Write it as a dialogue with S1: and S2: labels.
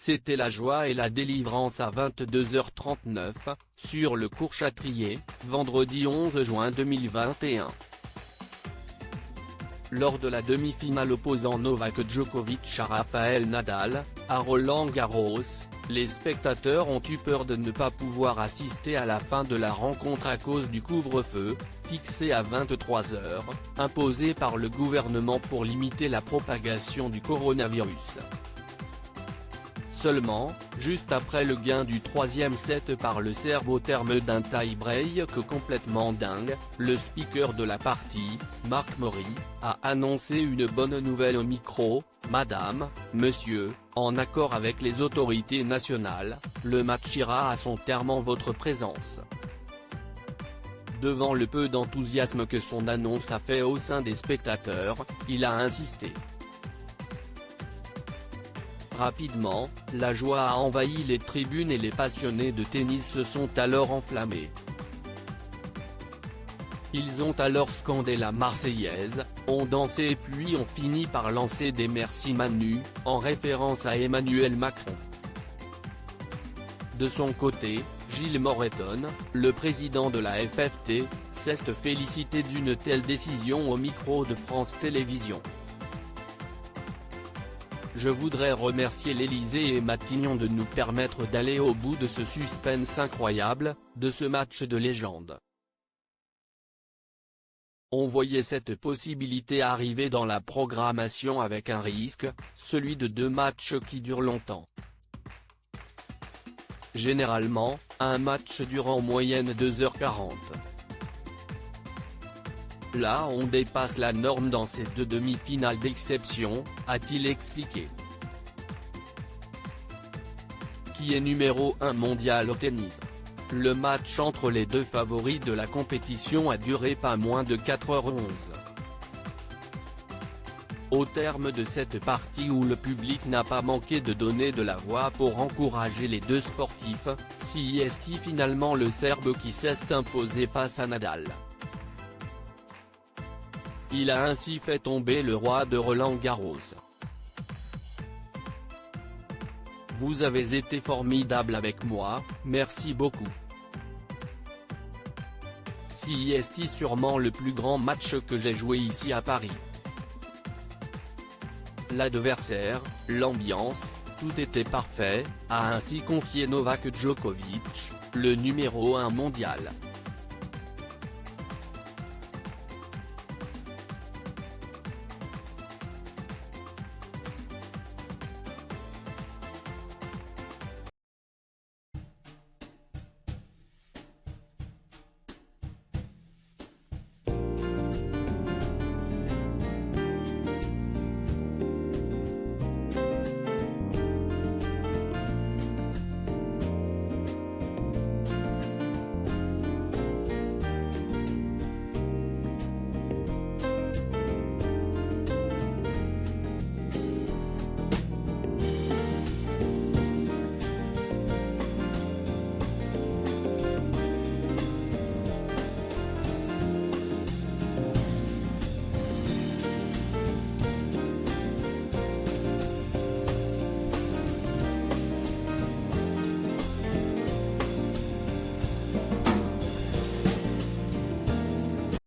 S1: c'était la joie et la délivrance à 22h39, sur le court Châtrier, vendredi 11 juin 2021. Lors de la demi-finale opposant Novak Djokovic à Rafael Nadal, à Roland-Garros, les spectateurs ont eu peur de ne pas pouvoir assister à la fin de la rencontre à cause du couvre-feu, fixé à 23h, imposé par le gouvernement pour limiter la propagation du coronavirus. Seulement, juste après le gain du troisième set par le Serbe au terme d'un tie-break complètement dingue, le speaker de la partie, Marc Maury, a annoncé une bonne nouvelle au micro: « Madame, monsieur, en accord avec les autorités nationales, le match ira à son terme en votre présence. » Devant le peu d'enthousiasme que son annonce a fait au sein des spectateurs, il a insisté. Rapidement, la joie a envahi les tribunes et les passionnés de tennis se sont alors enflammés. Ils ont alors scandé la Marseillaise, ont dansé et puis ont fini par lancer des merci Manu, en référence à Emmanuel Macron. De son côté, Gilles Moreton, le président de la FFT, s'est félicité d'une telle décision au micro de France Télévisions. Je voudrais remercier l'Élysée et Matignon de nous permettre d'aller au bout de ce suspense incroyable, de ce match de légende. On voyait cette possibilité arriver dans la programmation avec un risque, celui de 2 matchs qui durent longtemps. Généralement, un match dure en moyenne 2h40. Là on dépasse la norme dans ces 2 demi-finales d'exception, a-t-il expliqué. Qui est numéro 1 mondial au tennis? Le match entre les 2 favoris de la compétition a duré pas moins de 4h11. Au terme de cette partie où le public n'a pas manqué de donner de la voix pour encourager les 2 sportifs, c'est finalement le Serbe qui s'est imposé face à Nadal. Il a ainsi fait tomber le roi de Roland-Garros. Vous avez été formidable avec moi, merci beaucoup. C'est sûrement le plus grand match que j'ai joué ici à Paris. L'adversaire, l'ambiance, tout était parfait, a ainsi confié Novak Djokovic, le numéro 1 mondial.